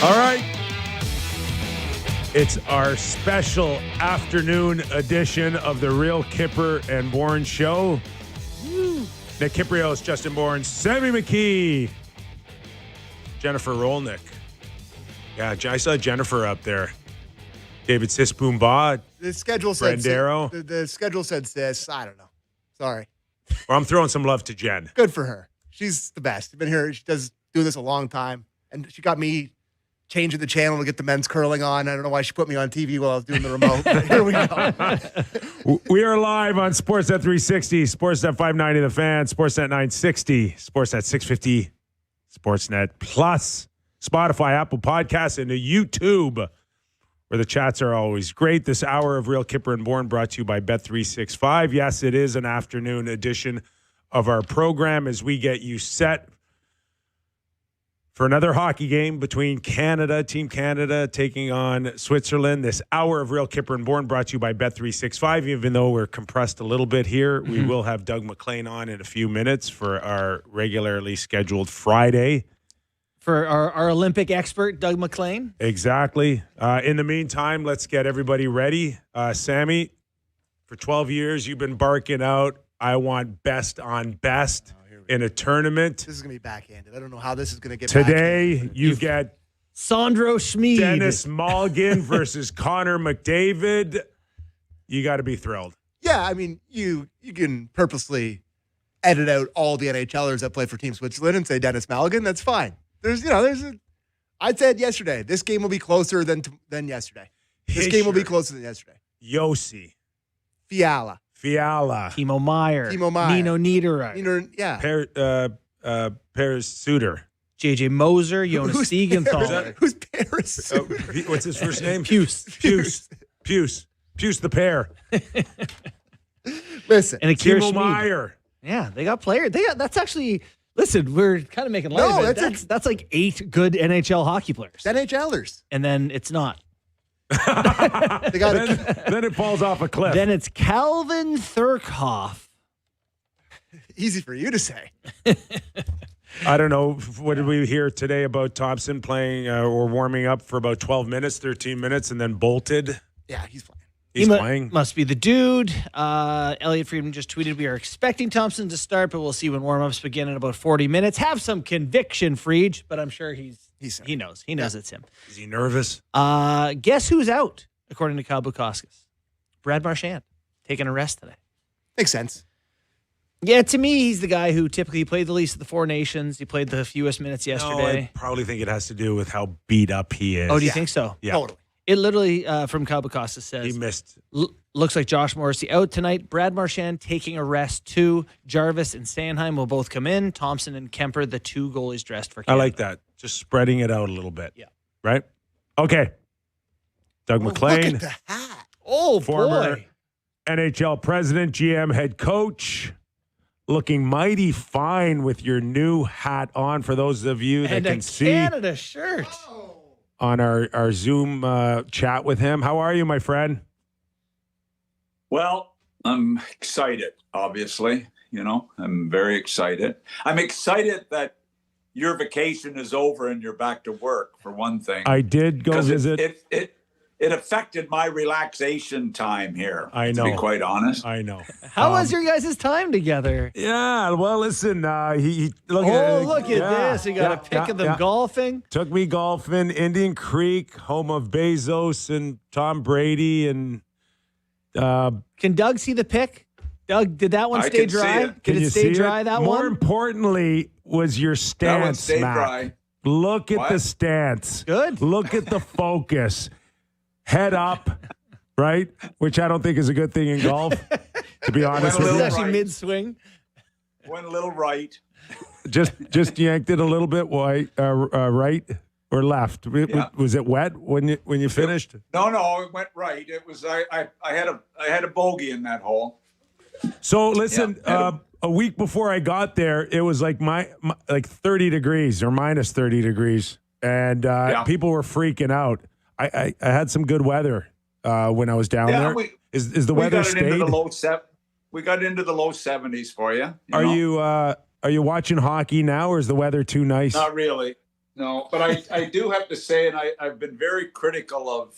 All right. It's our special afternoon edition of the Real Kyper and Bourne Show. Nick Kypreos, Justin Bourne, Sammy McKee, Jennifer Rolnick. Yeah, I saw Jennifer up there. David Sisboomba. The schedule said Brandero. The schedule said sis. I don't know. Sorry. Well, I'm throwing some love to Jen. Good for her. She's the best. She's been here. She does do this a long time, and she got me changing the channel to get the men's curling on. I don't know why she put me on TV while I was doing the remote. But here we go. We are live on Sportsnet 360, Sportsnet 590 The Fan, Sportsnet 960, Sportsnet 650, Sportsnet Plus, Spotify, Apple Podcasts, and YouTube, where the chats are always great. This hour of Real Kyper and Bourne brought to you by Bet365. Yes, it is an afternoon edition of our program as we get you set for another hockey game between Canada, Team Canada taking on Switzerland. This hour of Real Kyper and Bourne brought to you by Bet365. Even though we're compressed a little bit here, we will have Doug MacLean on in a few minutes for our regularly scheduled Friday. For our Olympic expert, Doug MacLean. Exactly. In the meantime, let's get everybody ready. Sammy, for 12 years, you've been barking out, I want best on best in a tournament. This is going to be backhanded. I don't know how this is going to get Today, backhanded. you get Sandro Schmid. Dennis Mulligan versus Connor McDavid. You got to be thrilled. Yeah, I mean, you can purposely edit out all the NHLers that play for Team Switzerland and say Dennis Mulligan. That's fine. I said yesterday, this game will be closer than yesterday. This game will be closer than yesterday. Yossi. Fiala. Timo Meyer. Nino Niederreiter. Paris Suter. JJ Moser. Jonas Siegenthaler. Who's Paris? What's his first name? Puce the pair. Listen. And Akira Timo Schmid. Meyer. Yeah, they got players. That's actually, listen, we're kind of making light of it. That's like 8 good NHL hockey players. NHLers. And then it's not. They got Then it falls off a cliff. Then it's Calvin Thurkhoff. Easy for you to say. I don't know. What did we hear today about Thompson playing or warming up for about 12 minutes, 13 minutes, and then bolted? Yeah, he's playing. He's playing. Must be the dude. Elliot Friedman just tweeted, we are expecting Thompson to start, but we'll see when warm-ups begin in about 40 minutes. Have some conviction, Fried, but I'm sure he knows. He knows it's him. Is he nervous? Guess who's out, according to Kyle Bukauskas? Brad Marchand, taking a rest today. Makes sense. Yeah, to me, he's the guy who typically played the least of the four nations. He played the fewest minutes yesterday. No, I probably think it has to do with how beat up he is. Oh, do you think so? Yeah. Totally. It literally, from Kyle Bukauskas, says He missed. Looks like Josh Morrissey out tonight. Brad Marchand taking a rest too. Jarvis and Sanheim will both come in. Thompson and Kemper, the 2 goalies dressed for Canada. I like that. Just spreading it out a little bit. Yeah. Right? Okay. Doug MacLean. Look at the hat. Oh, Former boy. NHL president, GM head coach. Looking mighty fine with your new hat on for those of you that And can a see Canada shirt. on our Zoom chat with him. How are you, my friend? Well, I'm excited, obviously. I'm very excited. I'm excited that your vacation is over and you're back to work, for one thing. I did go visit. It affected my relaxation time here, I know. to be quite honest. I know. How was your guys' time together? Yeah, well, listen, he look Look at this. You got a pic of them golfing. Took me golfing, Indian Creek, home of Bezos and Tom Brady, and Can Doug see the pic? Doug, did that one I stay can see dry? it. Did Can it you stay see dry, it? that More one? importantly was your That one stance, stayed Mac. dry. Look at What? the stance. Good. Look at the focus. Head up, right? Which I don't think is a good thing in golf, to be honest Went a with This is you. little actually right. mid-swing. Went a little right. Just yanked it a little bit right or left. Was it wet when you finished? No, it went right. It was I had a bogey in that hole. So listen, Yeah. a week before I got there, it was like my 30 degrees or minus 30 degrees, and people were freaking out. I had some good weather when I was down there. Is the weather stayed? We got into the low 70s for you. Are you watching hockey now, or is the weather too nice? Not really. No, but I do have to say, and I've been very critical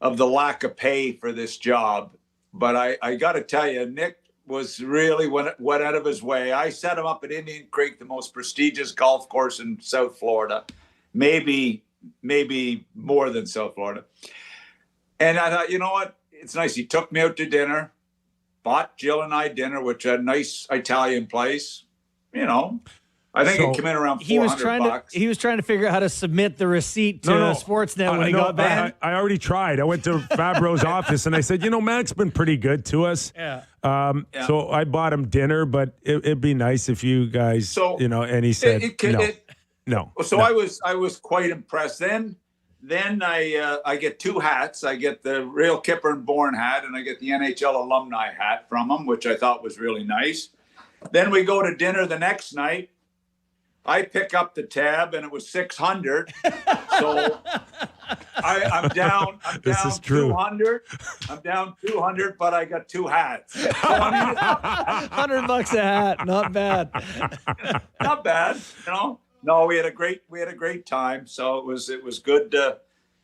of the lack of pay for this job. But I got to tell you, Nick was really went out of his way. I set him up at Indian Creek, the most prestigious golf course in South Florida, maybe more than South Florida. And I thought, you know what? It's nice. He took me out to dinner, bought Jill and I dinner, which a nice Italian place. You know, I think it came in around $400. He was trying to figure out how to submit the receipt to Sportsnet when he got back. I already tried. I went to Fabro's office and I said, Mac's been pretty good to us. Yeah. So I bought him dinner, but it'd be nice if you guys, and he said, no. So no. I was quite impressed. Then I get two hats. I get the real Kyper Bourne hat, and I get the NHL alumni hat from him, which I thought was really nice. Then we go to dinner the next night. I pick up the tab, and it was $600. So I'm down. This is true. 200. I'm down 200, but I got two hats. So, $100 a hat, not bad. Not bad, No, we had a great time. So it was good to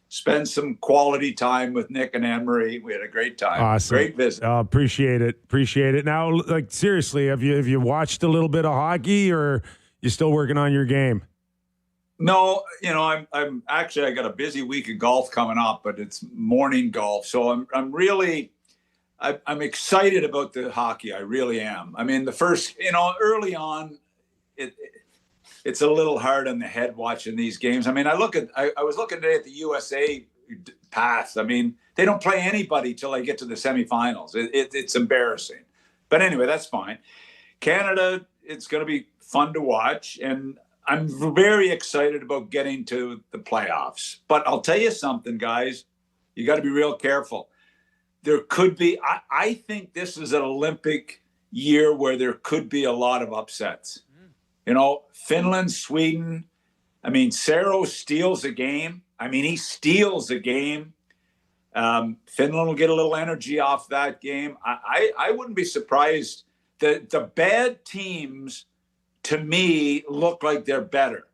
spend some quality time with Nick and Anne Marie. We had a great time. Awesome. Great visit. Appreciate it. Now, like seriously, have you watched a little bit of hockey, or you still working on your game? No, I'm actually, I got a busy week of golf coming up, but it's morning golf. So I'm really excited about the hockey. I really am. I mean, the first, early on, it's a little hard on the head watching these games. I mean, I was looking today at the USA path. I mean, they don't play anybody till they get to the semifinals. It's embarrassing. But anyway, that's fine. Canada, it's going to be fun to watch. And I'm very excited about getting to the playoffs. But I'll tell you something, guys. You got to be real careful. There could be, I think this is an Olympic year where there could be a lot of upsets. Finland, Sweden. I mean, Saro steals a game. I mean, he steals a game. Finland will get a little energy off that game. I wouldn't be surprised. The bad teams, to me, look like they're better.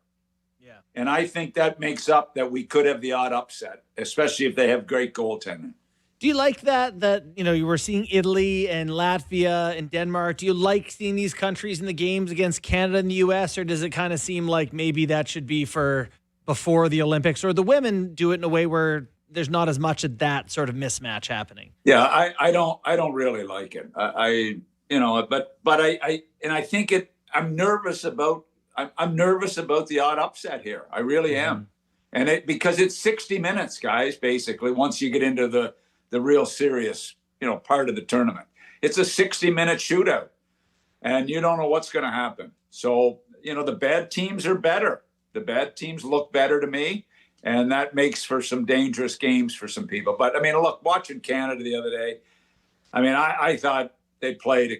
Yeah. And I think that makes up that we could have the odd upset, especially if they have great goaltending. Do you like that you were seeing Italy and Latvia and Denmark? Do you like seeing these countries in the games against Canada and the U.S., or does it kind of seem like maybe that should be for before the Olympics, or the women do it in a way where there's not as much of that sort of mismatch happening? Yeah, I don't really like it. I think I'm nervous about the odd upset here. I really am. And because it's 60 minutes, guys, basically, once you get into the real serious, part of the tournament. It's a 60-minute shootout, and you don't know what's going to happen. So, the bad teams are better. The bad teams look better to me, and that makes for some dangerous games for some people. But, I mean, look, watching Canada the other day, I mean, I thought they played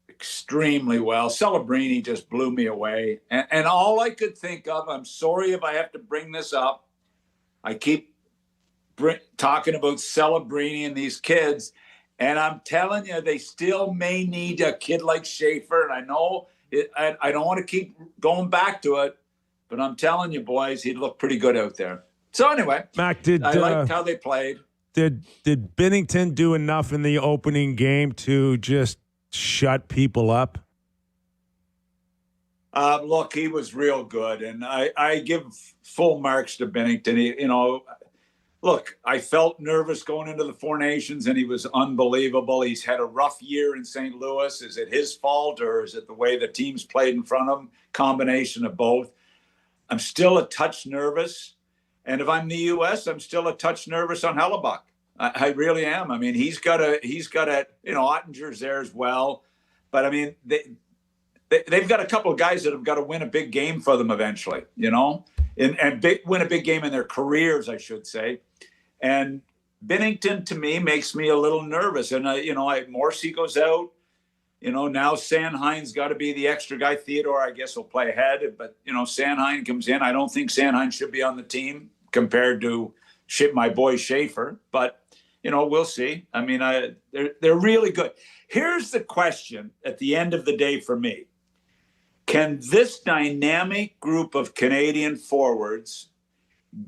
extremely well. Celebrini just blew me away. And all I could think of, I'm sorry if I have to bring this up, I keep talking about Celebrini and these kids, and I'm telling you, they still may need a kid like Schaefer. And I know I don't want to keep going back to it, but I'm telling you, boys, he looked pretty good out there. So anyway, Mac, I liked how they played. Did Binnington do enough in the opening game to just shut people up? Look, he was real good, and I give full marks to Binnington. Look, I felt nervous going into the Four Nations, and he was unbelievable. He's had a rough year in St. Louis. Is it his fault, or is it the way the teams played in front of him? Combination of both. I'm still a touch nervous. And if I'm the U.S., I'm still a touch nervous on Hellebuck. I really am. I mean, he's got Ottinger's there as well. But, I mean, they've got a couple of guys that have got to win a big game for them eventually, and win a big game in their careers, I should say. And Binnington, to me, makes me a little nervous. And, Morrissey goes out. Now Sanhein's got to be the extra guy. Theodore, I guess, will play ahead. But, Sanhein comes in. I don't think Sanhein should be on the team compared to my boy Schaefer. But, we'll see. I mean, they're really good. Here's the question at the end of the day for me. Can this dynamic group of Canadian forwards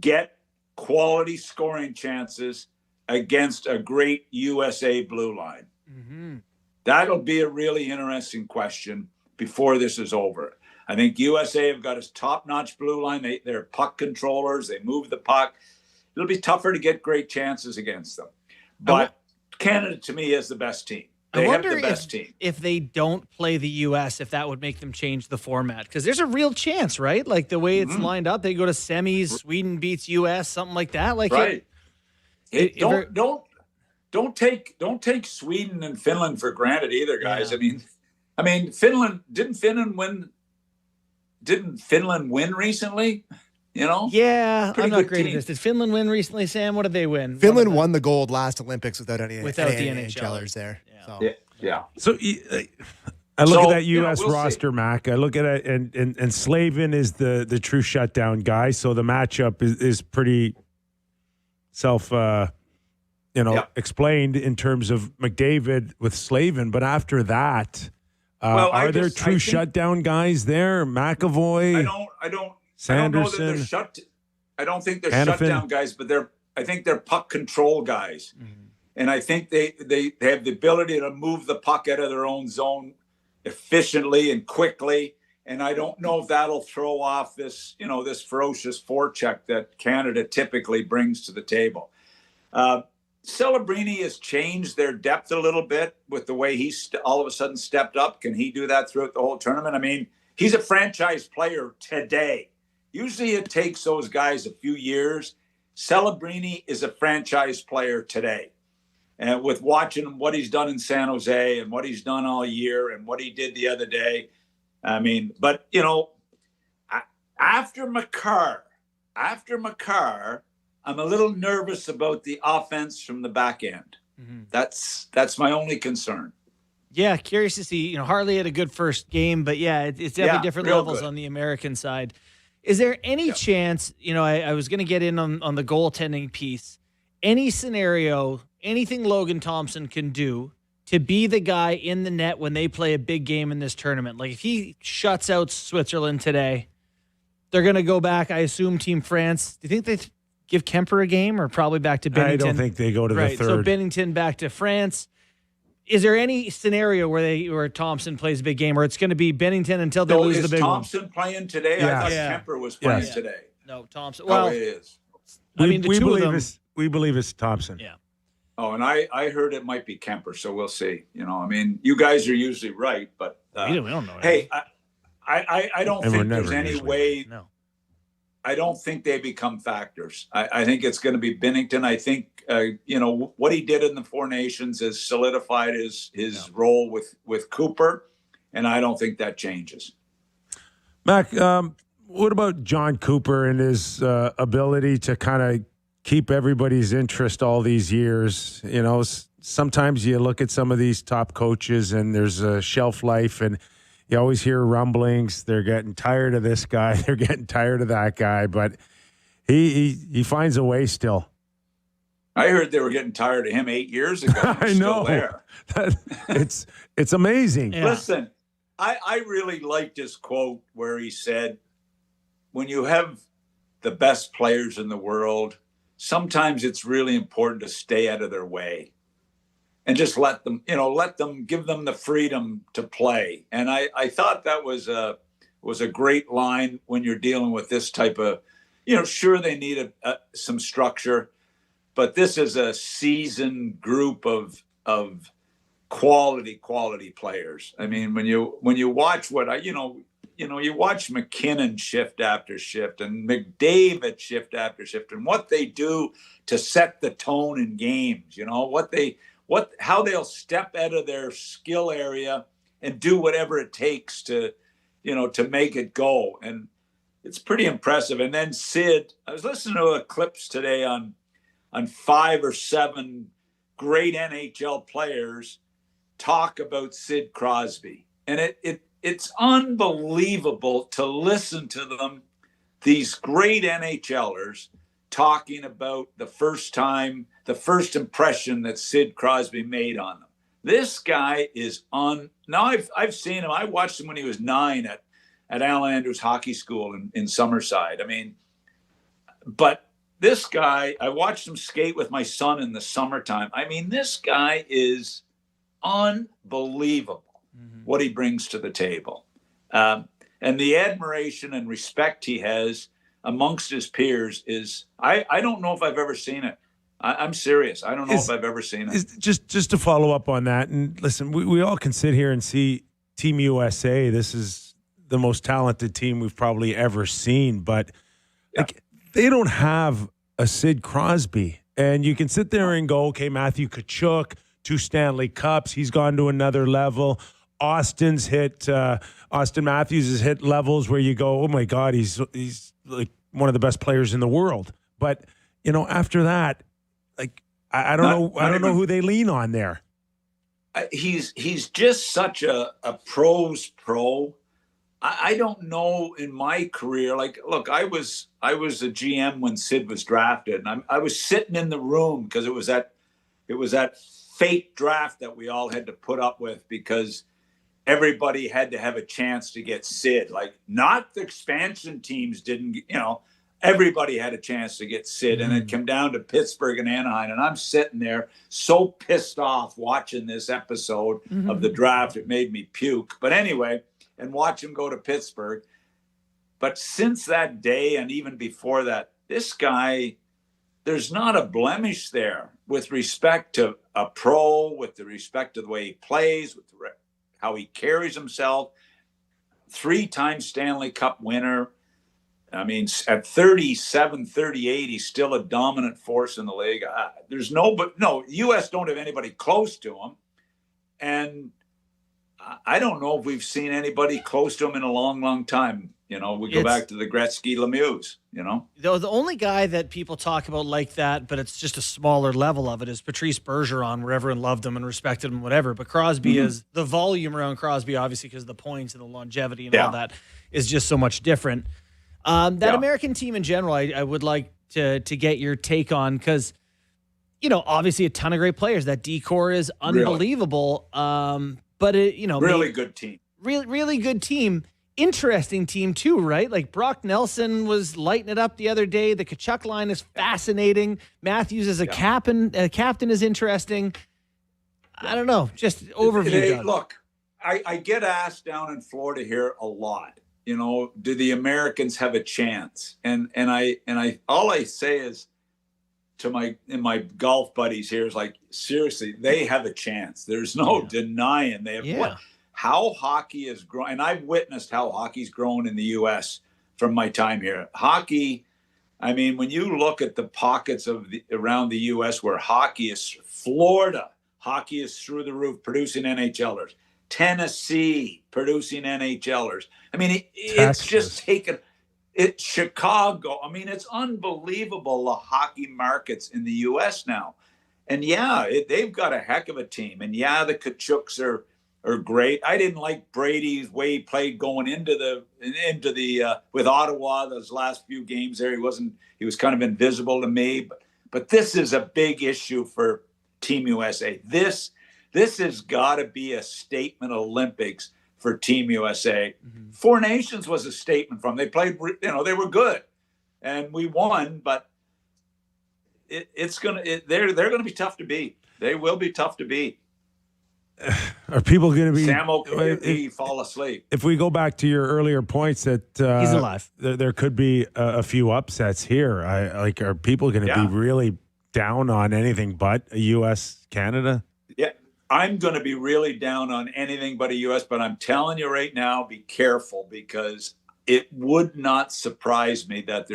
get quality scoring chances against a great USA blue line? Mm-hmm. That'll be a really interesting question before this is over. I think USA have got a top-notch blue line. They're puck controllers. They move the puck. It'll be tougher to get great chances against them. But Canada, to me, is the best team. They have the best team. If they don't play the U.S., if that would make them change the format. Because there's a real chance, right? Like the way it's lined up, they go to semis, Sweden beats U.S., something like that. Like right. Don't take Sweden and Finland for granted either, guys. Yeah. I mean, Finland didn't Finland win recently? You know? Yeah, Pretty I'm not good great team. at this. Did Finland win recently, Sam? What did they win? Finland won the gold last Olympics without any the NHLers there. Yeah. So. Yeah. So I look at that U.S. we'll roster, see. Mac. I look at it, and Slavin is the true shutdown guy. So the matchup is pretty explained in terms of McDavid with Slavin. But after that, are there true shutdown guys there? McAvoy, Sanderson. I don't think they're Hanifin. shutdown guys, but I think they're puck control guys. Mm-hmm. And I think they have the ability to move the puck out of their own zone efficiently and quickly. And I don't know if that'll throw off this ferocious forecheck that Canada typically brings to the table. Celebrini has changed their depth a little bit with the way he's all of a sudden stepped up. Can he do that throughout the whole tournament? I mean, he's a franchise player today. Usually it takes those guys a few years. Celebrini is a franchise player today. And with watching what he's done in San Jose and what he's done all year and what he did the other day, I mean, but, after Makar, I'm a little nervous about the offense from the back end. Mm-hmm. That's my only concern. Yeah, curious to see. Harley had a good first game, but it's definitely different levels on the American side. Is there any chance, I was going to get in on the goaltending piece, any scenario, anything Logan Thompson can do to be the guy in the net when they play a big game in this tournament? Like if he shuts out Switzerland today, they're going to go back, I assume, Team France. Do you think they give Kemper a game or probably back to Bennington? I don't think they go to the third. So Bennington back to France. Is there any scenario where Thompson plays a big game, or it's going to be Bennington until they lose the big one? Is Thompson playing today? Yeah. I thought Kemper was playing today. No, Thompson. Well, it is. We believe it's Thompson. Yeah. Oh, and I heard it might be Kemper, so we'll see. You guys are usually right, but we don't know. Hey, I don't think there's any way. No. I don't think they become factors. I think it's going to be Bennington. I think what he did in the Four Nations has solidified his role with Cooper, and I don't think that changes. Mac, what about John Cooper and his ability to kind of keep everybody's interest all these years? Sometimes you look at some of these top coaches and there's a shelf life, and you always hear rumblings. They're getting tired of this guy. They're getting tired of that guy. But he finds a way still. I heard they were getting tired of him 8 years ago. I know. Still there. It's amazing. Yeah. Listen, I really liked his quote where he said, when you have the best players in the world, sometimes it's really important to stay out of their way. And just let them give them the freedom to play. And I thought that was a great line when you're dealing with this type of, sure they need some structure, but this is a seasoned group of quality players. I mean, when you watch you watch McKinnon shift after shift and McDavid shift after shift, and what they do to set the tone in games, how they'll step out of their skill area and do whatever it takes to make it go. And it's pretty impressive. And then Sid, I was listening to clips today on 5 or 7 great NHL players talk about Sid Crosby. And it's unbelievable to listen to them, these great NHLers, talking about the first impression that Sid Crosby made on them. This guy is now I've seen him. I watched him when he was 9 at Alan Andrews Hockey School in Summerside. I mean, but this guy, I watched him skate with my son in the summertime. I mean, this guy is unbelievable what he brings to the table. And the admiration and respect he has amongst his peers is, I don't know if I've ever seen it. I'm serious. I don't know if I've ever seen it. Just to follow up on that, and listen, we all can sit here and see Team USA. This is the most talented team we've probably ever seen, but like, they don't have a Sid Crosby. And you can sit there and go, okay, Matthew Tkachuk, 2 Stanley Cups. He's gone to another level. Austin Matthews has hit levels where you go, oh my God, he's like one of the best players in the world. But, you know, after that, like, I don't know who they lean on there. He's just such a pro's pro. I don't know in my career. Like, look, I was a GM when Sid was drafted, and I was sitting in the room because it was that fake draft that we all had to put up with because everybody had to have a chance to get Sid. Like, not the expansion teams didn't, you know, everybody had a chance to get Sid, and it came down to Pittsburgh and Anaheim, and I'm sitting there so pissed off watching this episode of the draft. It made me puke. But anyway, and watch him go to Pittsburgh. But since that day and even before that, this guy, there's not a blemish there with respect to a pro, with the respect to the way he plays, with how he carries himself. 3-time Stanley Cup winner. I mean, at 37, 38, he's still a dominant force in the league. There's no U.S. don't have anybody close to him. And I don't know if we've seen anybody close to him in a long, long time. You know, we go back to the Gretzky Lemieux, you know. The only guy that people talk about like that, but it's just a smaller level of it, is Patrice Bergeron, where everyone loved him and respected him, whatever. But Crosby is the volume around Crosby, obviously, because of the points and the longevity and all that is just so much different. That American team in general, I would like to get your take on, because, you know, obviously a ton of great players. That D-core is unbelievable. But really good team. Really good team. Interesting team too, right? Like Brock Nelson was lighting it up the other day. The Tkachuk line is fascinating. Matthews as a captain is interesting. I don't know. Just overview. Look, I get asked down in Florida here a lot. You know, do the Americans have a chance? And I all I say is to my golf buddies here is like, seriously, they have a chance. There's no denying they have how hockey is growing. And I've witnessed how hockey's grown in the US from my time here. Hockey, I mean, when you look at the pockets of around the US where hockey is, Florida, hockey is through the roof, producing NHLers. Tennessee producing NHLers. I mean, it's just taken it. Chicago. I mean, it's unbelievable, the hockey markets in the U.S. now. And they've got a heck of a team. And the Tkachuks are great. I didn't like Brady's way he played going into the with Ottawa those last few games there. He was kind of invisible to me. But this is a big issue for Team USA. This has got to be a statement Olympics for Team USA. Four Nations was a statement from. They played, they were good, and we won. But they're gonna be tough to beat. They will be tough to beat. Are people going to be? Sam McKee fall asleep. If we go back to your earlier points that he's alive, there could be a few upsets here. Are people going to be really down on anything but a U.S. Canada? Yeah. I'm going to be really down on anything but a U.S., but I'm telling you right now, be careful, because it would not surprise me that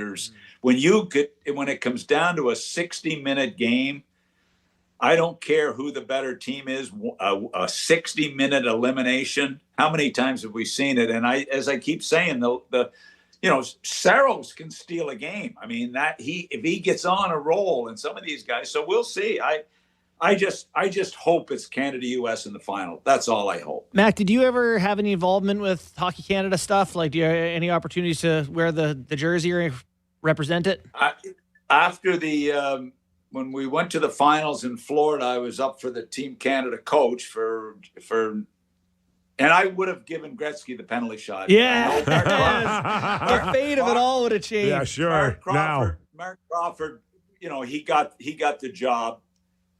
when it comes down to a 60-minute game, I don't care who the better team is, a 60-minute elimination. How many times have we seen it? And as I keep saying, Saros can steal a game. I mean, if he gets on a roll, and some of these guys, so we'll see. I just hope it's Canada-US in the final. That's all I hope. Mac, did you ever have any involvement with Hockey Canada stuff? Like, do you have any opportunities to wear the jersey or represent it? After when we went to the finals in Florida, I was up for the Team Canada coach for And I would have given Gretzky the penalty shot. Yeah. The fate of it all would have changed. Yeah, sure. Mark Crawford, he got the job,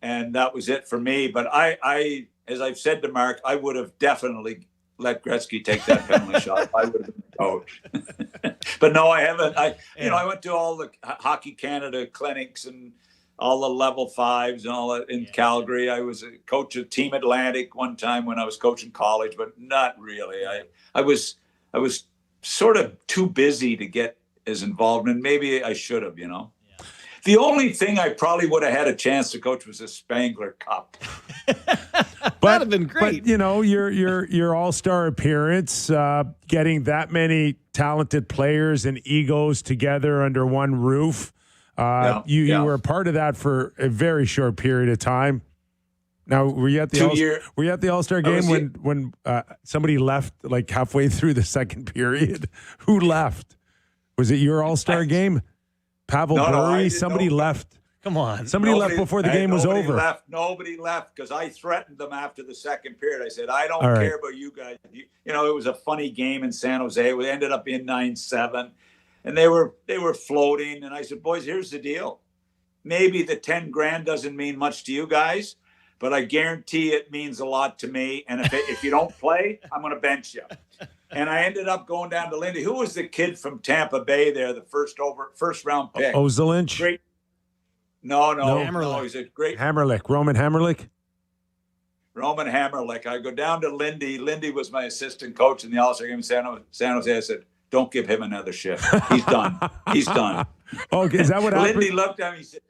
and that was it for me. But I, as I've said to Mark, I would have definitely let Gretzky take that penalty shot. I would have been the coach. But no, I haven't. I went to all the Hockey Canada clinics and all the level 5s and all that in Calgary. I was a coach of Team Atlantic one time when I was coaching college, but not really. I was sort of too busy to get as involved, and maybe I should have, The only thing I probably would have had a chance to coach was a Spangler Cup. That'd have been great. But, your all-star appearance, getting that many talented players and egos together under one roof, you were a part of that for a very short period of time. Now, were you at the All-Star game when somebody left like halfway through the second period? Who left? Was it your All-Star game? Pavel Bure? Somebody left. Come on. Somebody left before the game was over. Nobody left because I threatened them after the second period. I said, I don't care about you guys. It was a funny game in San Jose. We ended up being 9-7. And they were floating. And I said, boys, here's the deal. Maybe the $10,000 doesn't mean much to you guys, but I guarantee it means a lot to me. And if you don't play, I'm going to bench you. And I ended up going down to Lindy. Who was the kid from Tampa Bay there, the first round pick? Ozelinch? Great. No. He's a great. Roman Hammerlick? Roman Hammerlick. I go down to Lindy. Lindy was my assistant coach in the All-Star game in San Jose. I said, don't give him another shift. He's done. He's done. Okay, is that what happened?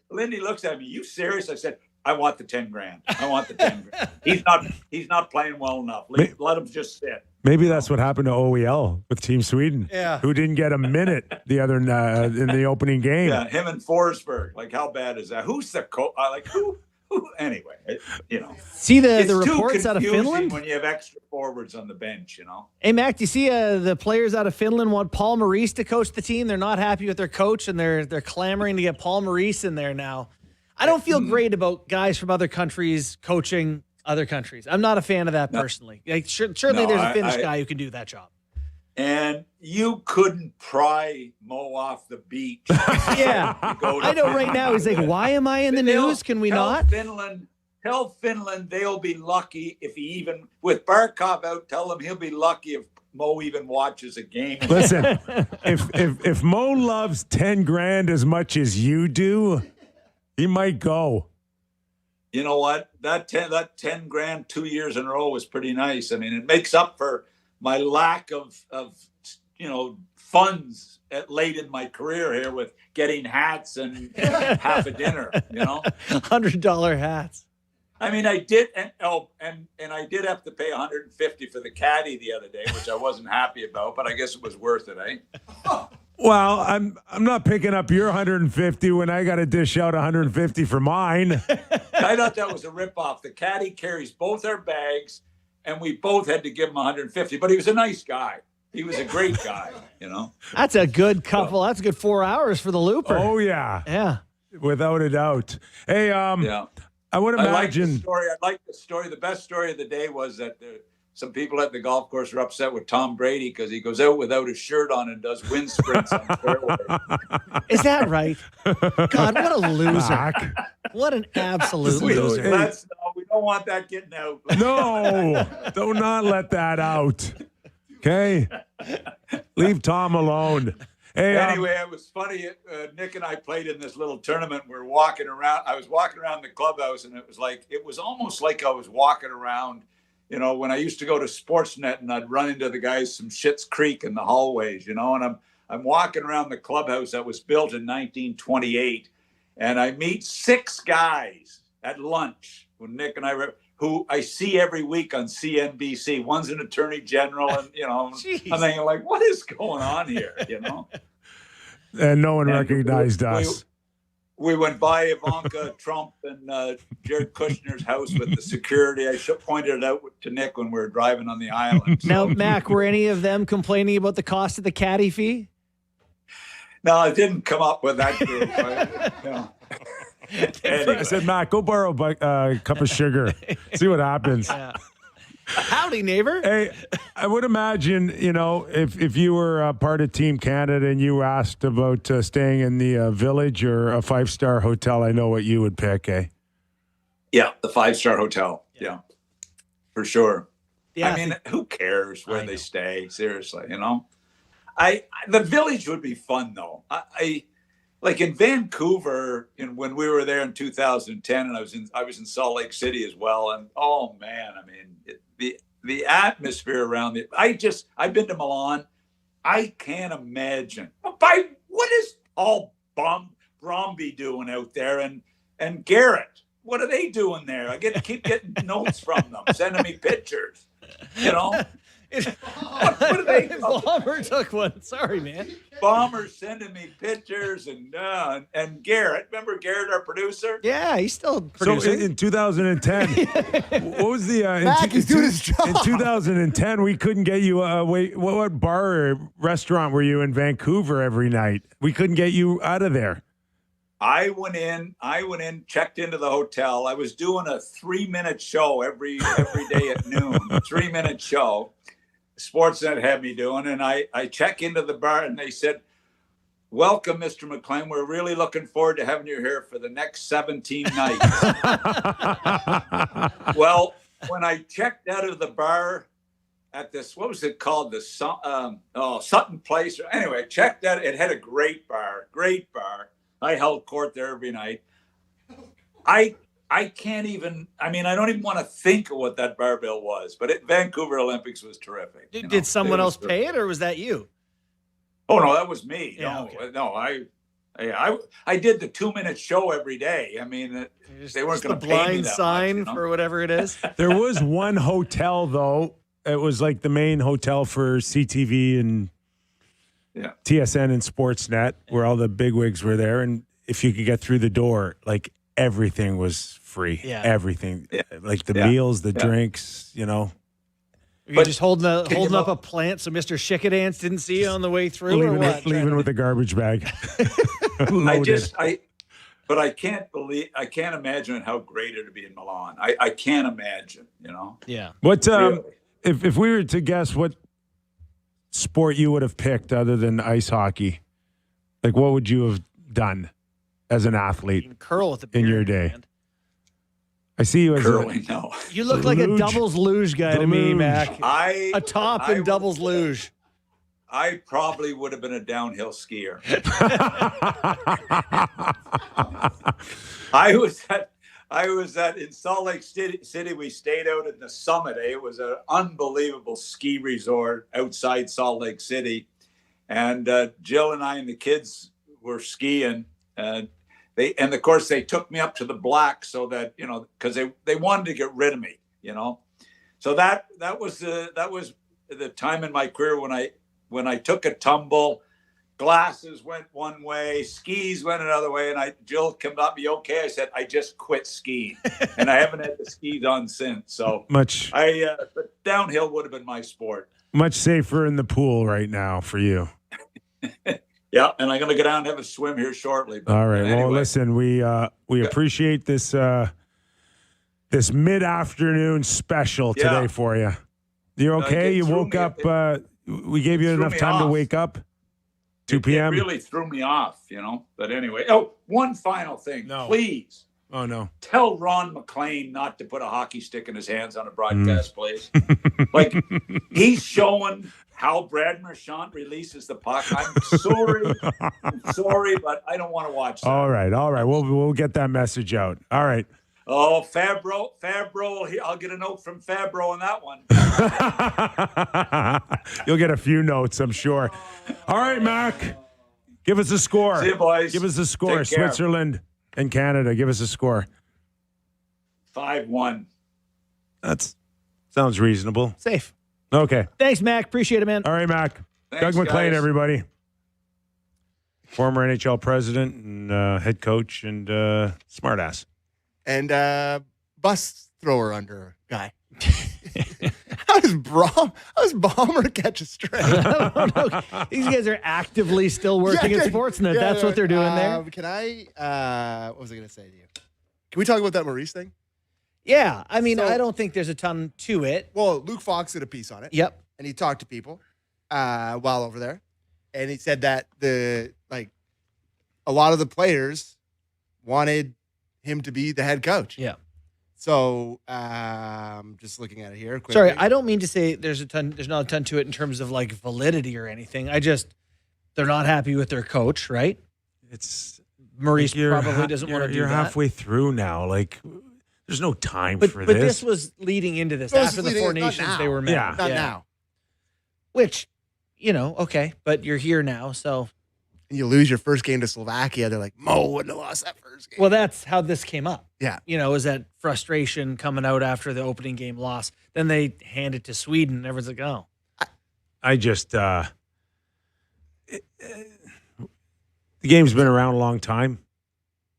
Lindy looks at me. You serious? I said, I want the $10,000. I want the $10,000. He's not playing well enough. Let him just sit. Maybe that's what happened to OEL with Team Sweden. Yeah. Who didn't get a minute the other in the opening game. Yeah, him and Forsberg. Like, how bad is that? Who's the coach? Who? Anyway, See the reports out of Finland when you have extra forwards on the bench. Hey, Mac, do you see the players out of Finland want Paul Maurice to coach the team? They're not happy with their coach, and they're clamoring to get Paul Maurice in there now. I don't feel great about guys from other countries coaching other countries. I'm not a fan of that personally. Like, surely there's a Finnish guy who can do that job. And you couldn't pry Mo off the beach. Yeah. I know right now he's like, why am I in the news? Can we not? Tell Finland they'll be lucky if he even, with Barkov out, tell him he'll be lucky if Mo even watches a game. Listen, if Mo loves $10,000 as much as you do, he might go. You know what? That $10,000 2 years in a row was pretty nice. I mean, it makes up for my lack of funds late in my career here with getting hats and half a dinner. $100 hats. I mean, I did, and I did have to pay $150 for the caddy the other day, which I wasn't happy about, but I guess it was worth it, eh? Well, I'm not picking up your $150 when I got to dish out $150 for mine. I thought that was a ripoff. The caddy carries both our bags, and we both had to give him $150. But he was a nice guy. He was a great guy. That's a good couple. That's a good 4 hours for the Looper. Oh yeah, yeah, without a doubt. Hey, yeah. I would imagine. I like the story. The best story of the day was that some people at the golf course were upset with Tom Brady because he goes out without his shirt on and does wind sprints on the fairway. Is that right? God, what a loser. What an absolute loser. We don't want that getting out. No, do not let that out. Okay? Leave Tom alone. Hey, anyway, it was funny. Nick and I played in this little tournament. We're walking around. I was walking around the clubhouse, and it was almost like I was walking around, when I used to go to Sportsnet and I'd run into the guys from Schitt's Creek in the hallways, and I'm walking around the clubhouse that was built in 1928, and I meet 6 guys at lunch when Nick and I who I see every week on CNBC. One's an attorney general, and I'm thinking, like, what is going on here? And no one recognized us. We went by Ivanka Trump and Jared Kushner's house with the security. I pointed it out to Nick when we were driving on the island. Now, Mac, were any of them complaining about the cost of the caddy fee? No, I didn't come up with that group. Anyway. I said, Mac, go borrow a cup of sugar. See what happens. Yeah. Howdy, neighbor. Hey, I would imagine, if you were part of Team Canada and you asked about staying in the Village or a 5-star hotel, I know what you would pick, eh? Yeah, the 5-star hotel. Yeah, for sure. Yeah, I mean, who cares where they stay? Seriously, the Village would be fun though. I like in Vancouver, when we were there in 2010, and I was in Salt Lake City as well. And oh man, I mean, the atmosphere around it. I've been to Milan. I can't imagine. What is all Bromby doing out there, and Garrett? What are they doing there? I keep getting notes from them, sending me pictures. What are they? Bomber took one. Sorry, man. Bomber's sending me pictures, and Garrett. Remember Garrett, our producer? Yeah, he's still So producing. in 2010, what was the He's doing his job. in 2010? We couldn't get you. What bar or restaurant were you in Vancouver every night? We couldn't get you out of there. I went in, checked into the hotel. I was doing a 3-minute show every day at noon. 3-minute show. Sportsnet had me doing, and I check into the bar, and they said, "Welcome, Mr. McLean. We're really looking forward to having you here for the next 17 nights." Well, when I checked out of the bar at this, what was it called? The Sutton Place. Anyway, checked out. It had a great bar. I held court there every night. I can't even, I don't even want to think of what that bar bill was, but Vancouver Olympics was terrific. Did someone else pay it, or was that you? Oh, no, that was me. Yeah, okay. No, I did the 2-minute show every day. They weren't going to pay me blind that sign much, for whatever it is. There was one hotel, though. It was like the main hotel for CTV and TSN and Sportsnet, where all the bigwigs were there. And if you could get through the door, like everything was free. Yeah. Everything. Like the meals, the drinks, Were you just holding up a plant so Mr. Shikadance didn't see you on the way through, or what? Leaving with a garbage bag. But I can't imagine how great it would be in Milan. I can't imagine, Yeah. What, Really. if we were to guess what sport you would have picked other than ice hockey, like what would you have done as an athlete? You can curl with the in beer your day. hand. I see you as Curling, no. You look like a Luge. doubles luge guy to me, Luge. Mac. I A top in doubles luge. I probably would have been a downhill skier. I was at in Salt Lake City. We stayed out in the Summit. It was an unbelievable ski resort outside Salt Lake City, and Jill and I and the kids were skiing. And of course they took me up to the black so that because they wanted to get rid of me. So that was the time in my career when I took a tumble. Glasses went one way, skis went another way, and Jill came up, "You okay?" I said, "I just quit skiing," and I haven't had the skis on since. So much but downhill would have been my sport. much safer in the pool right now for you. Yeah, and I'm going to go down and have a swim here shortly. But All right. anyway. Well, listen, we appreciate this this mid-afternoon special today for you. You're okay? You woke up. We gave you enough time to wake up. 2 p.m. It really threw me off, But anyway, one final thing, please. Oh no! Tell Ron McLean not to put a hockey stick in his hands on a broadcast, please. Like he's showing how Brad Marchand releases the puck. I'm sorry, but I don't want to watch that. All right. We'll get that message out. All right. Oh, Fabro, I'll get a note from Fabro on that one. You'll get a few notes, I'm sure. All right, Mac. Give us a score. See you, boys. Give us a score. Take care. Switzerland and Canada. Give us a score. 5-1. That sounds reasonable. Safe. Okay. Thanks, Mac. Appreciate it, man. All right, Mac. Thanks, Doug MacLean, guys. everybody. Former NHL president and head coach and smartass. And bus thrower under guy. How does Bomber catch a stray? I don't know. These guys are actively still working at Sportsnet. That's what they're doing there. Can I? What was I going to say to you? Can we talk about that Maurice thing? Yeah, I mean, So- I don't think there's a ton to it. Well, Luke Fox did a piece on it. Yep. And he talked to people while over there. And he said that a lot of the players wanted him to be the head coach. Yeah. So just looking at it here. Quickly. Sorry, I don't mean to say there's not a ton to it in terms of like validity or anything. They're not happy with their coach, right? It's Maurice you're probably doesn't want to do You're that. halfway thugh now. Like, there's no time But for this was leading into this. This After was the Four leading- not Nations, now. they were met. Yeah. Not now. Which, okay, but you're here now, so. And you lose your first game to Slovakia. They're like, Mo wouldn't have lost that first game. Well, that's how this came up. Yeah. Is that frustration coming out after the opening game loss. Then they hand it to Sweden, and everyone's like, oh. I just the game's been around a long time.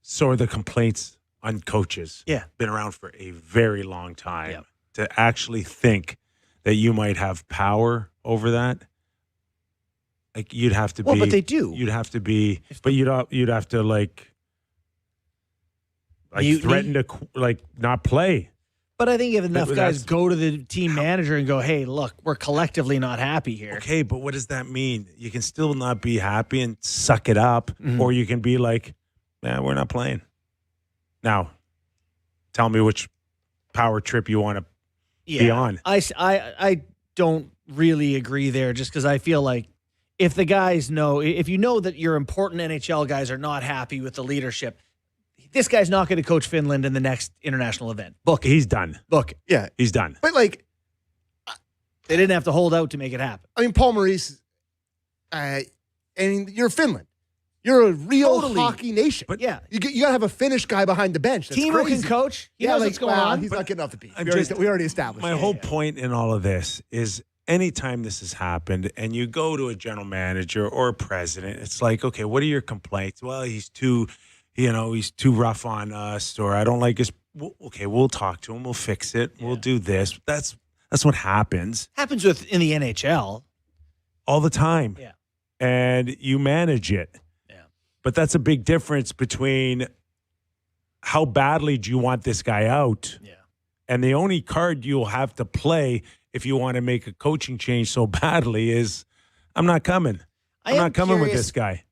So are the complaints on coaches. Yeah. Been around for a very long time. Yep. To actually think that you might have power over that, like you'd have to be. Well, but they do. You'd have to be, but you'd have to like Mutiny? threaten to not play. But I think if enough But guys that's- go to the team manager and go, hey, look, we're collectively not happy here. Okay, but what does that mean? You can still not be happy and suck it up, Mhm. or you can be like, man, we're not playing. Now, tell me which power trip you want to be on. I don't really agree there just because I feel like if the guys know, if you know that your important NHL guys are not happy with the leadership, this guy's not going to coach Finland in the next international event. Book it. He's done. Book it. Yeah. He's done. But like, They didn't have to hold out to make it happen. I mean, Paul Maurice, and you're Finland. You're a real Totally. hockey nation. But- Yeah. You got to have a Finnish guy behind the bench. That's Timo crazy. can coach. He Yeah, knows like, what's going well, on. He's not getting off the beat. I'm We already established. My that. whole point in all of this is anytime this has happened and you go to a general manager or a president, it's like, okay, what are your complaints? Well, he's too rough on us, or I don't like his. Okay, we'll talk to him. We'll fix it. We'll do this. That's what happens Happens in the NHL. all the time. Yeah. And you manage it. Yeah. But that's a big difference between how badly do you want this guy out? Yeah. And the only card you'll have to play if you want to make a coaching change so badly is, I'm not coming. I'm not coming with this guy.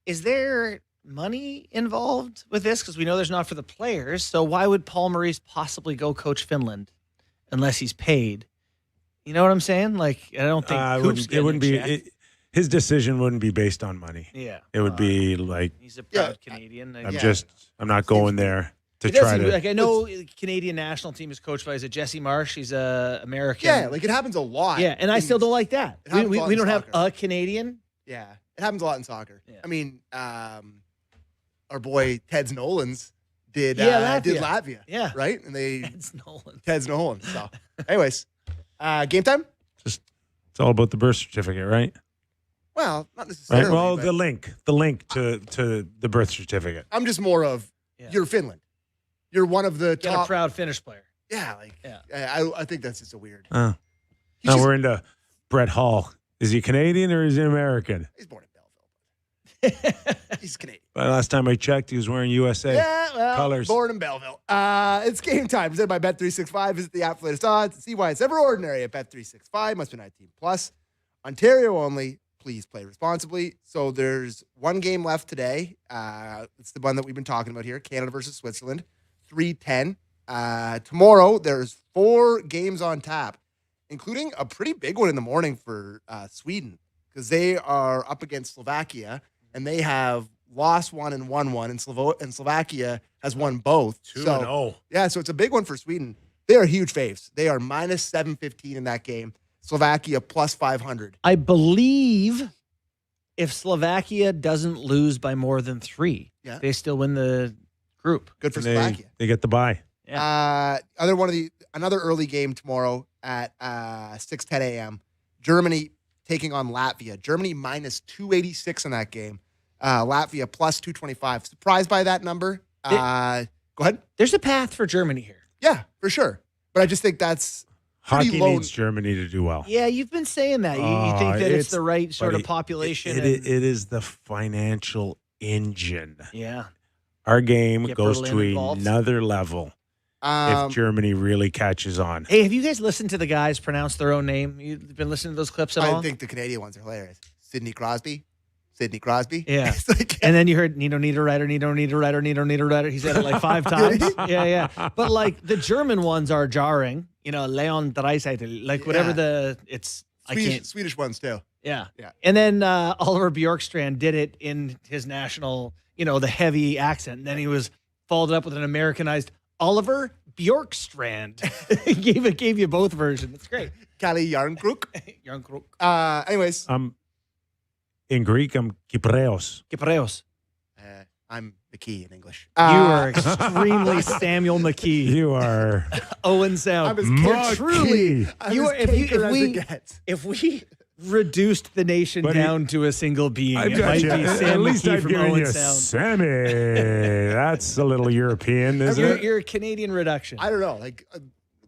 Is there money involved with this? Because we know there's not for the players. So why would Paul Maurice possibly go coach Finland unless he's paid? You know what I'm saying? Like, I don't think it wouldn't be. His decision wouldn't be based on money. Yeah. It would be like, He's a proud Canadian. I'm not going there to It does try seem to. like I know the Canadian national team is coached by, is it Jesse Marsh? He's a American. Yeah, like it happens a lot. Yeah, and I still don't like that. It happens a lot We in don't have soccer. a Canadian. Yeah, it happens a lot in soccer. Yeah. I mean, our boy Ted's Nolans did Latvia. Latvia. Yeah. Right? And It's Nolan. Ted's Nolans. So anyways, game time? It's all about the birth certificate, right? Well, not Right. necessarily. Well, but the link to the birth certificate. I'm just more of you're Finland. You're one of the Get top. a proud Finnish player. Yeah, like Yeah. I think that's just a weird. Oh. He's Now just- we're into Brett Hall. Is he Canadian or is he American? He's born in Belleville. He's Canadian. But last time I checked, he was wearing USA Yeah, well, colors. born in Belleville. It's game time. Presented by Bet365. Visit the app for latest odds and see why it's ever ordinary at Bet365. Must be 19 plus. Ontario only. Please play responsibly. So there's one game left today. It's the one that we've been talking about here. Canada versus Switzerland. 3:10. Tomorrow there's 4 games on tap, including a pretty big one in the morning for Sweden, because they are up against Slovakia and they have lost one and won one, and Slovakia has won both. 2-0. Yeah, so it's a big one for Sweden. They are huge faves. They are minus 715 in that game. Slovakia plus 500. I believe if Slovakia doesn't lose by more than 3, they still win the group. Good for And Slovakia. they get the bye. Another early game tomorrow at 6:10 a.m. Germany taking on Latvia. Germany minus 286 in that game. Latvia plus 225. Surprised by that number? Go ahead. There's a path for Germany here. Yeah, for sure. But I just think that's pretty Hockey low. needs Germany to do well. Yeah, you've been saying that. You think that it's the right sort of buddy, population. It is the financial engine. Yeah. Our game Get goes Berlin to involved. another level. if Germany really catches on. Hey, have you guys listened to the guys pronounce their own name? You've been listening to those clips at all? I think the Canadian ones are hilarious. Sidney Crosby. Yeah. It's like, And then you heard Nino Niederreiter. He said it like 5 times. Yeah. But like the German ones are jarring. Leon Draisaitl, like whatever I can't. Swedish ones too. Yeah. Yeah. And then Oliver Bjorkstrand did it in his national, the heavy accent. And then he was followed up with an Americanized Oliver Bjorkstrand. gave you both versions. It's great. Kali Yarnkruk. Yarnkruk. Anyways. In Greek, I'm Kypreos. I'm McKee in English. You are extremely Samuel McKee. You are Owen Sound. I'm as Truly. If If we reduced the nation down to a single being, I've it got might you. be Sam At least McKee I've from given Owen you Sound. Sammy. That's a little European, isn't it? You're a Canadian reduction. I don't know. Like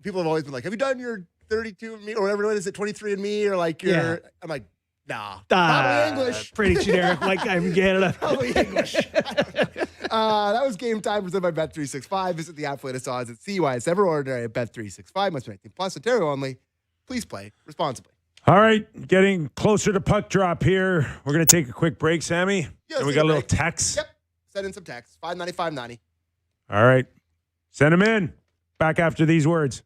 people have always been like, "Have you done your 32 and me or whatever it is? It 23 and me or like your?" Yeah. I'm like, nah, probably English. Pretty generic. Like I'm Canada. Probably English. That was Game Time presented by Bet365. Visit the app for latest odds at CUIS Ever Ordinary at Bet365. Must be 18 plus. Ontario only. Please play responsibly. All right, getting closer to puck drop here. We're going to take a quick break, Sammy. Yeah, and we let's got a take little break. text. Yep. Send in some text. 590-590. All right. Send them in. Back after these words.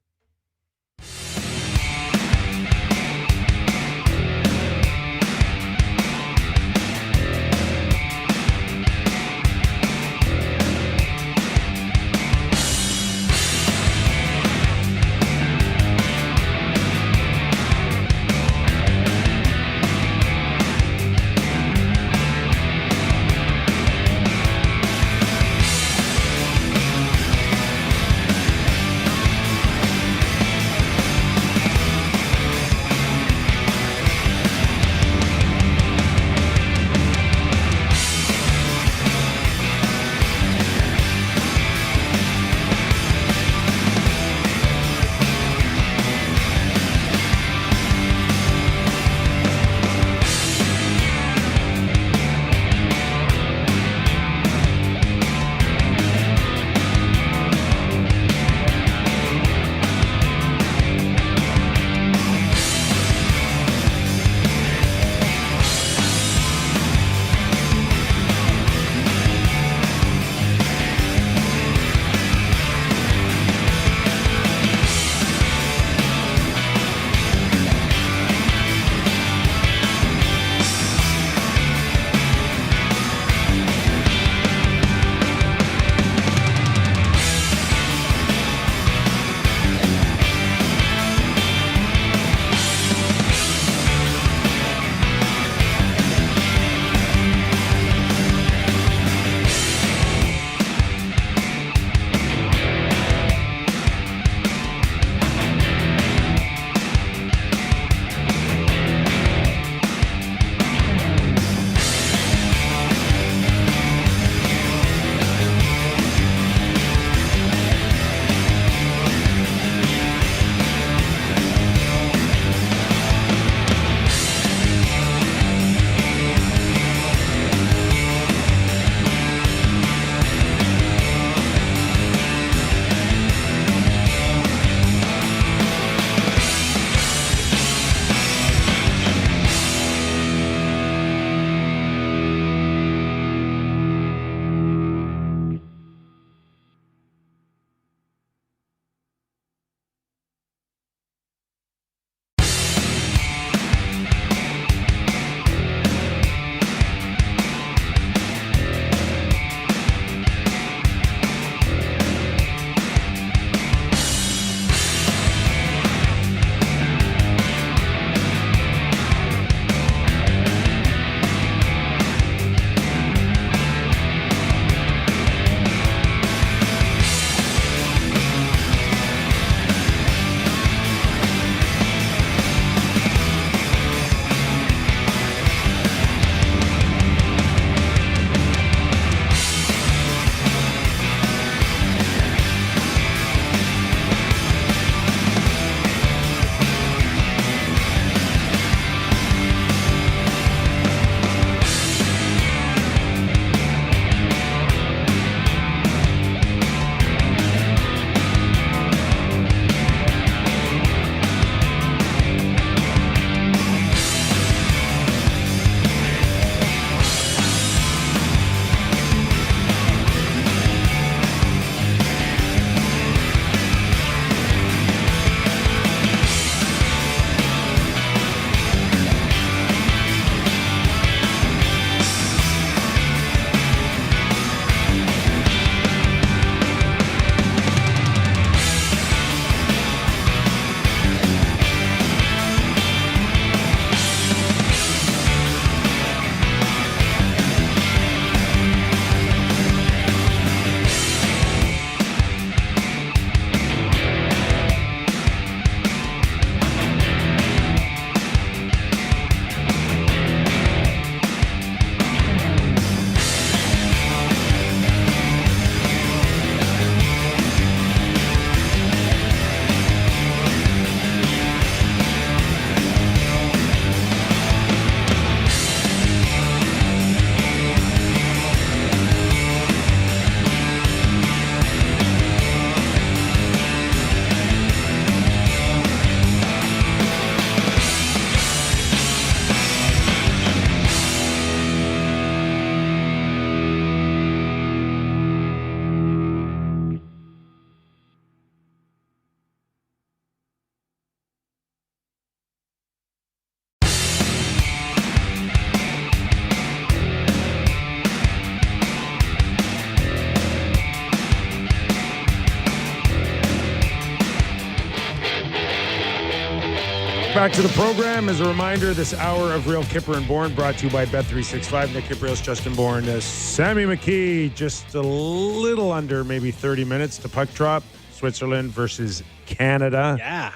back to the program. As a reminder, this hour of Real Kyper and Bourne brought to you by Bet365. Nick Kypreos, Justin Bourne, Sammy McKee. Just a little under maybe 30 minutes to puck drop. Switzerland versus Canada. Yeah.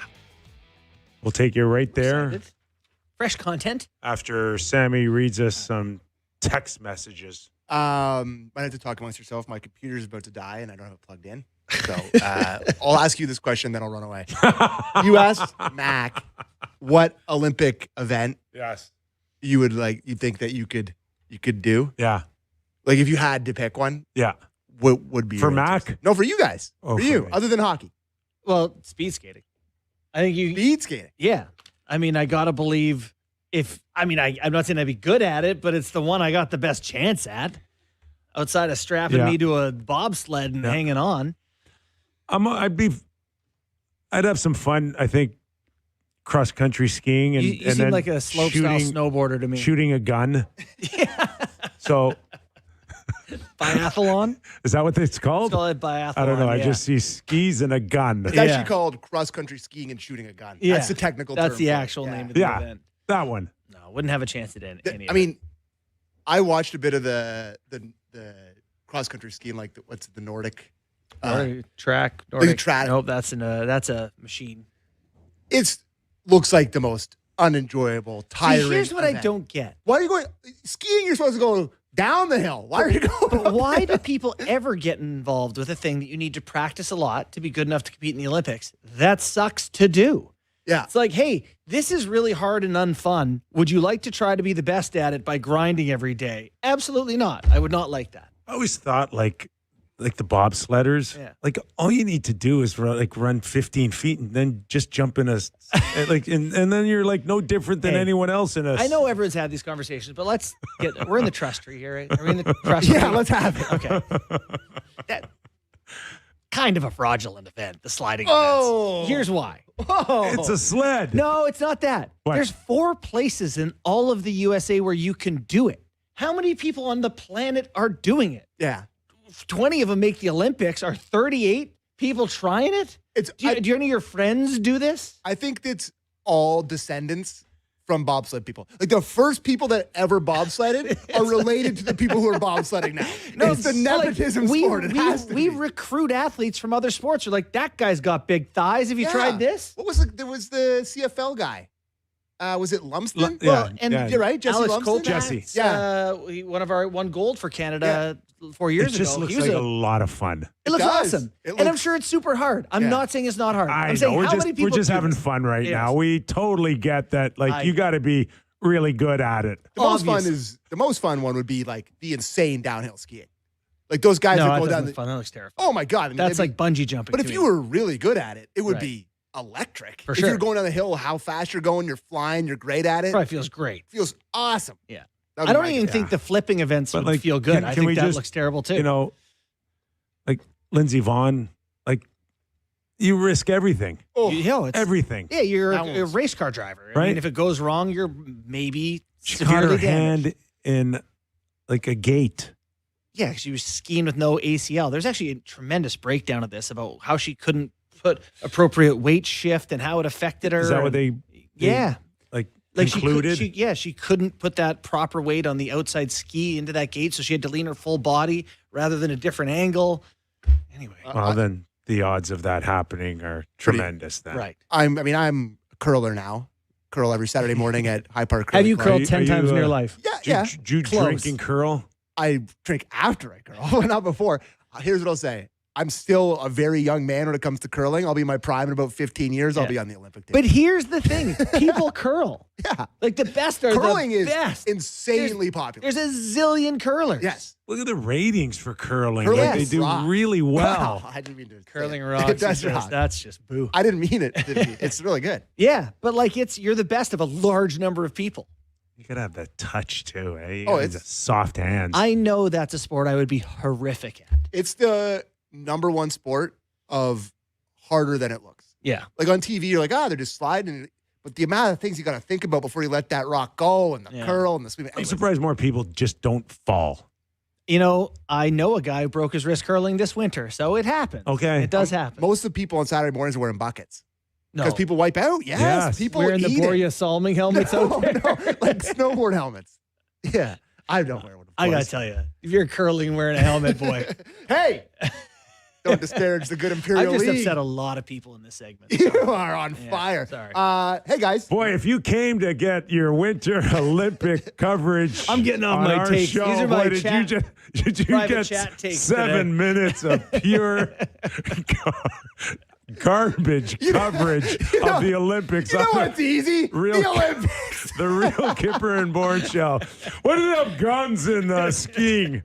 We'll take you right there. Excited. Fresh content. After Sammy reads us some text messages. Might have to talk amongst yourself. My computer's about to die and I don't have it plugged in. So I'll ask you this question, then I'll run away. You asked Mac what Olympic event Yes. you think that you could do. Yeah. Like if you had to pick one, Yeah. what would be For your Mac? answer? No, for you guys. Oh, for for you, me. other than hockey. Well, speed skating. I think you. Speed skating. Yeah. I mean, I got to believe I'm not saying I'd be good at it, but it's the one I got the best chance at outside of strapping Yeah. me to a bobsled and hanging on. I'd have some fun, I think, cross country skiing and, You and seem then like a slope style snowboarder to me. shooting a gun. Yeah. So Biathlon? is that what it's called? Let's call it biathlon. I don't know. I yeah. just see skis and a gun. It's Yeah. actually called cross-country skiing and shooting a gun. Yeah. That's the technical term. That's the for it. actual Yeah. name of the Yeah. event. That one. No, wouldn't have a chance at any of I it. mean, I watched a bit of the cross-country skiing, like the Nordic. Nordic track. Nordic track. Nope, that's a machine. It looks like the most unenjoyable, tiring. See, here's what I event. don't get. Why are you going skiing? You're supposed to go down the hill. Why are you going? But why do people ever get involved with a thing that you need to practice a lot to be good enough to compete in the Olympics? That sucks to do. Yeah. It's like, hey, this is really hard and unfun. Would you like to try to be the best at it by grinding every day? Absolutely not. I would not like that. I always thought like the bobsledders, like all you need to do is run 15 feet and then just jump in and then you're like no different than anyone else in a. I know everyone's had these conversations, but we're in the trust tree here, right? Are we in the trust tree? Yeah, let's have it. Okay. That kind of a fraudulent event, the sliding Oh. events. Here's why. It's a sled. No, it's not that. What? There's 4 places in all of the USA where you can do it. How many people on the planet are doing it? Yeah. 20 of them make the Olympics. Are 38 people trying it? Do any of your friends do this? I think it's all descendants from bobsled people. Like the first people that ever bobsledded are related to the people who are bobsledding now. It's the nepotism sport. It has to we be. recruit athletes from other sports. You're like, that guy's got big thighs. Have you tried this? What was there was the CFL guy. Was it Lumsden? You're right, Jesse Alex Lumsden. Jesse. He won gold for Canada 4 years It just ago. looks He was like a lot of fun. It looks does. awesome. It And I'm looks- sure it's super hard. I'm not saying it's not hard. I I'm know. saying We're how just, many people we're just do having this? fun right Yes. now. We totally get that. Like, you got to be really good at it. The most fun one would be like the insane downhill skiing. Like those guys No, that that go doesn't down look fun. That looks terrifying. Oh my God. I mean, That's they'd like bungee jumping. But if to you me. were really good at it, it would Right. be electric. For if sure. you're going down the hill, how fast you're going, you're flying, you're great at it. probably feels great. Feels awesome. Yeah. That would I be don't my even guess. think the flipping events But, would like, feel good. can I we think that just, looks terrible too. You know, like Lindsey Vonn, like you risk everything. Oh, it's Everything. yeah, you're That a one's- race car driver. I Right. mean, if it goes wrong, you're maybe She caught her severely damaged. hand in like a gate. Yeah, she was skiing with no ACL. There's actually a tremendous breakdown of this about how she couldn't put appropriate weight shift and how it affected her. Is that what they Yeah. like Like concluded? she couldn't put that proper weight on the outside ski into that gate, so she had to lean her full body rather than a different angle. Anyway, Well, then the odds of that happening are tremendous. Then, right. I'm a curler now. Curl every Saturday morning at High Park. Have you Curling Club. curled you- 10 are times you, in your life? Yeah, Do, yeah. do you Close. drink and curl? I drink after I curl, not before. Here's what I'll say. I'm still a very young man when it comes to curling. I'll be in my prime in about 15 years. I'll Yeah. be on the Olympic team. But here's the thing: people curl. yeah, Like the best are curling the is best. insanely popular. There's a zillion curlers. Yes. Look at the ratings for curling. Curling Like, they do rocks. really well. Wow, I didn't mean to. Curling It rocks. does is just- rock. That's just boo. I didn't mean it. It's really good. Yeah, but like you're the best of a large number of people. You gotta have that touch too, eh? You Oh, gotta have it's- the soft hands. I know that's a sport I would be horrific at. It's the number one sport of harder than it looks. Yeah. Like on TV, you're like, they're just sliding. But the amount of things you got to think about before you let that rock go and the Yeah. curl and the swing. I'm surprised more people just don't fall. You know, I know a guy who broke his wrist curling this winter, so it happens. Okay. It does happen. Most of the people on Saturday mornings are wearing buckets. Because people wipe out. Yes. People wearing the eat it. Borja Salming helmets out there. No, like snowboard helmets. Yeah. I don't wear one. I got to tell you, if you're curling wearing a helmet, boy. Hey, don't disparage the good Imperial I've just League. upset a lot of people in this segment. You are on fire. Sorry. Hey, guys. Boy, if you came to get your Winter Olympic coverage, I'm getting off on my our takes. Show, These are my boy, chat- did you private get chat takes 7 minutes of pure garbage coverage of the Olympics? You know what's easy? The Olympics. The real Kyper and Bourne show. What did have guns in skiing?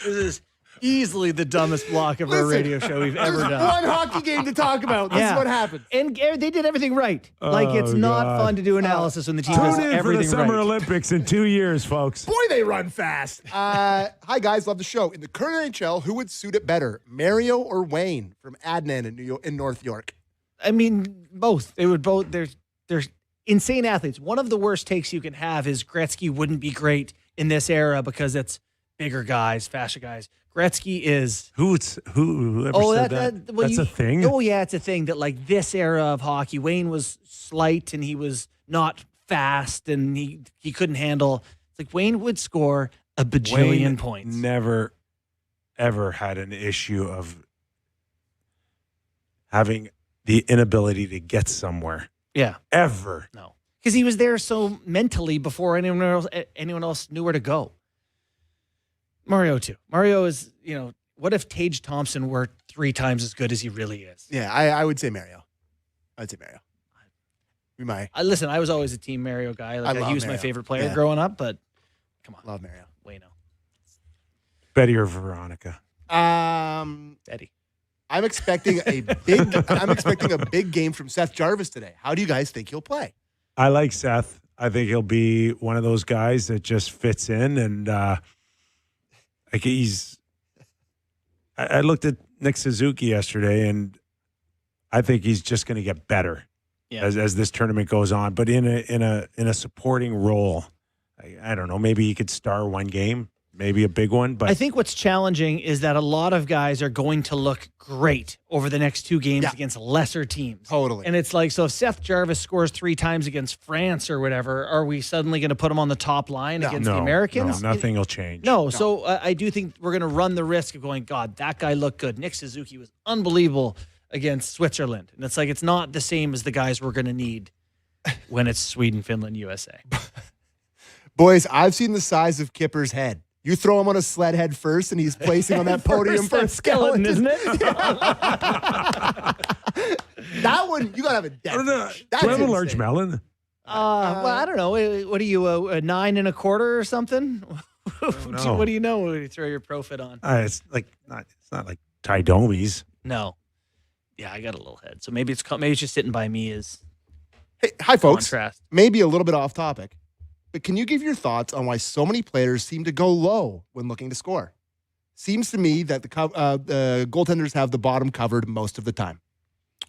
This is easily the dumbest block of a radio show we've ever done. One hockey game to talk about. This is what happened. And they did everything right. It's not fun to do analysis when the team does Tune in for everything the Summer right. Olympics in 2 years, folks. Boy, they run fast. Hi, guys. Love the show. In the current NHL, who would suit it better, Mario or Wayne from Adnan in North York? I mean, both. They would both. They're insane athletes. One of the worst takes you can have is Gretzky wouldn't be great in this era because it's bigger guys, faster guys. Gretzky is Whoever said that? That's a thing? Oh yeah, it's a thing that like this era of hockey, Wayne was slight and he was not fast and he couldn't handle. It's like Wayne would score a bajillion Wayne points. Never, ever had an issue of having the inability to get somewhere. Yeah. Ever. No. Because he was there so mentally before anyone else knew where to go. Mario too. Mario is, what if Tage Thompson were 3 times as good as he really is? Yeah, I would say Mario. I'd say Mario. Listen, I was always a team Mario guy. He was Mario. my favorite player growing up, but come on. Love Mario. Wayno. Betty or Veronica? Betty. I'm expecting a big game from Seth Jarvis today. How do you guys think he'll play? I like Seth. I think he'll be one of those guys that just fits in and I looked at Nick Suzuki yesterday, and I think he's just going to get better as this tournament goes on. But in a supporting role, I don't know. Maybe he could star one game, maybe a big one. But I think what's challenging is that a lot of guys are going to look great over the next 2 games against lesser teams. Totally. And it's like, so if Seth Jarvis scores 3 times against France or whatever, are we suddenly going to put him on the top line against the Americans? No, nothing will change. No. So I do think we're going to run the risk of going, God, that guy looked good. Nick Suzuki was unbelievable against Switzerland. And it's like, it's not the same as the guys we're going to need when it's Sweden, Finland, USA. Boys, I've seen the size of Kipper's head. You throw him on a sled head first, and he's placing on that podium for a skeleton, isn't it? That one, you got to have a death. I don't know. That's Do I have a insane. large melon? Well, I don't know. What are you, a 9 1/4 or something? know. What do you know when you throw your profit on? It's not like Ty Domi's. No. Yeah, I got a little head. So maybe it's just sitting by me as Hey, hi, folks. contrast. Maybe a little bit off topic, but can you give your thoughts on why so many players seem to go low when looking to score? Seems to me that the goaltenders have the bottom covered most of the time.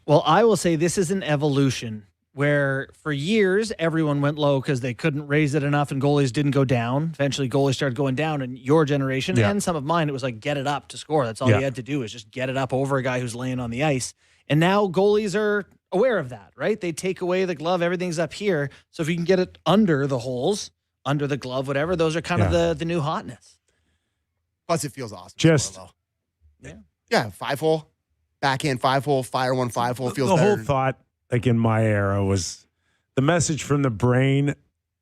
Well, I will say this is an evolution where for years everyone went low because they couldn't raise it enough and goalies didn't go down. Eventually goalies started going down, and your generation and some of mine, it was like get it up to score. That's all you had to do is just get it up over a guy who's laying on the ice. And now goalies are aware of that, right? They take away the glove, everything's up here. So if you can get it under the holes, under the glove, whatever, those are kind of the new hotness. Plus, it feels awesome. Just- to score low. Yeah, 5-hole, backhand 5-hole, fire 1 5-hole feels the better. whole thought, like in my era, was the message from the brain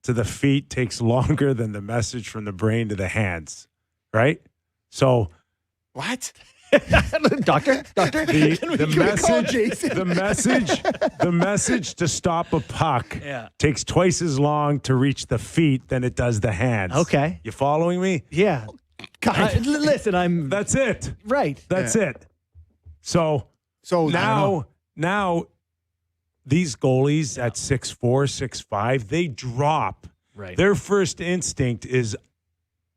to the feet takes longer than the message from the brain to the hands, right? So What? Doctor? the message to stop a puck takes twice as long to reach the feet than it does the hands. Okay. You following me? Yeah. Listen, That's it. right. That's it. So now, now these goalies at 6'4", 6'5", they drop. Right. Their first instinct is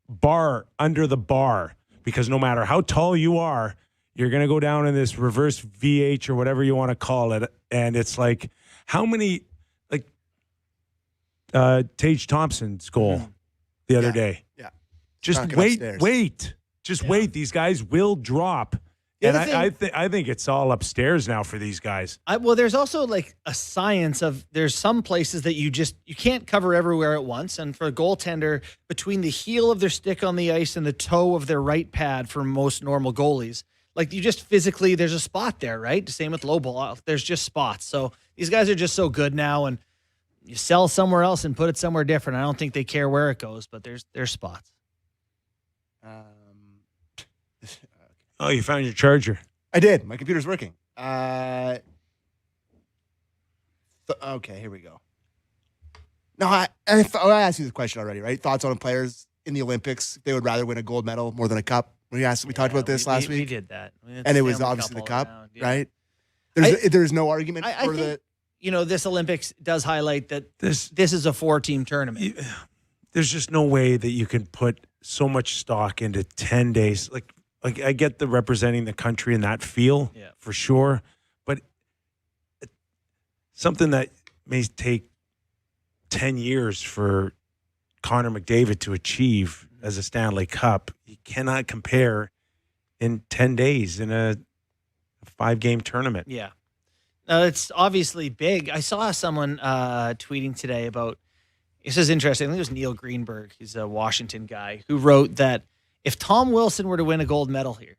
bar under the bar, because no matter how tall you are, you're going to go down in this reverse VH or whatever you want to call it. And it's like, how many, like Tage Thompson's goal the other day. Yeah. Just Knocking wait. upstairs. Just wait. These guys will drop. And other thing- I think it's all upstairs now for these guys. Well, there's also like a science of there's some places that you can't cover everywhere at once. And for a goaltender, between the heel of their stick on the ice and the toe of their right pad for most normal goalies, like you just physically, there's a spot there, right? Same with low ball. There's just spots. So these guys are just so good now, and you sell somewhere else and put it somewhere different. I don't think they care where it goes, but there's spots. Oh, you found your charger. I did. My computer's working. Okay, here we go. No, I asked you this question already, right? Thoughts on players in the Olympics? If they would rather win a gold medal more than a cup. We talked about this last week. We did that. And it was obviously the cup, right? There's no argument I for think, the. This Olympics does highlight that this is a 4-team tournament. There's just no way that you can put so much stock into 10 days. Like I get the representing the country and that feel for sure, but something that may take 10 years for Connor McDavid to achieve as a Stanley Cup, you cannot compare in 10 days in a 5-game tournament. Yeah. It's obviously big. I saw someone tweeting today about, this is interesting, I think it was Neil Greenberg, he's a Washington guy, who wrote that if Tom Wilson were to win a gold medal here,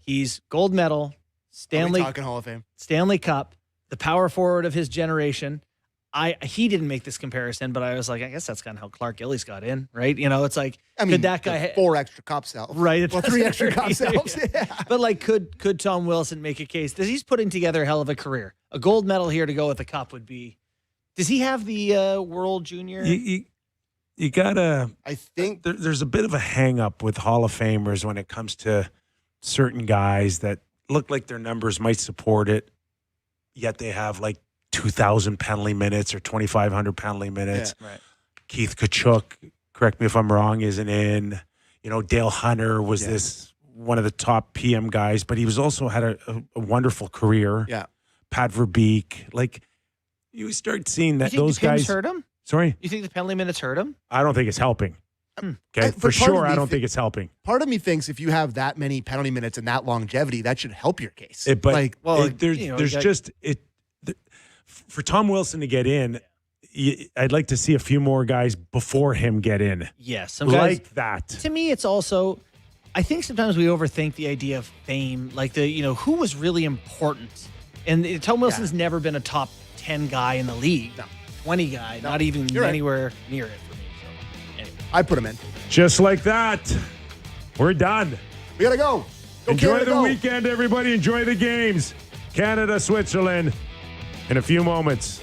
he's gold medal, Stanley Hall of Fame, Stanley Cup, the power forward of his generation. He didn't make this comparison, but I was like, I guess that's kind of how Clark Gillies got in, right? It's like, could that guy 4 extra cup selves, right? Well, 3 extra cup selves, yeah. But like, could Tom Wilson make a case that he's putting together a hell of a career? A gold medal here to go with a cup would be. Does he have the World Junior? You gotta. I think there's a bit of a hang up with Hall of Famers when it comes to certain guys that look like their numbers might support it, yet they have like 2,000 penalty minutes or 2,500 penalty minutes. Yeah, right. Keith Kachuk, correct me if I'm wrong, isn't in. Dale Hunter was this one of the top PM guys, but he was also had a wonderful career. Yeah. Pat Verbeek, like you start seeing that those guys hurt him. Sorry, you think the penalty minutes hurt him? I don't think it's helping. Okay, for sure, I don't think it's helping. Part of me thinks if you have that many penalty minutes and that longevity, that should help your case. For Tom Wilson to get in, I'd like to see a few more guys before him get in. Yes, some guys like that. To me, it's also, I think sometimes we overthink the idea of fame, like who was really important. And Tom Wilson's never been a top 10 guy in the league. No. 20 guy, not even anywhere near it for me. So, anyway. I put him in. Just like that, we're done. We gotta go. Enjoy the weekend, everybody. Enjoy the games. Canada, Switzerland in a few moments.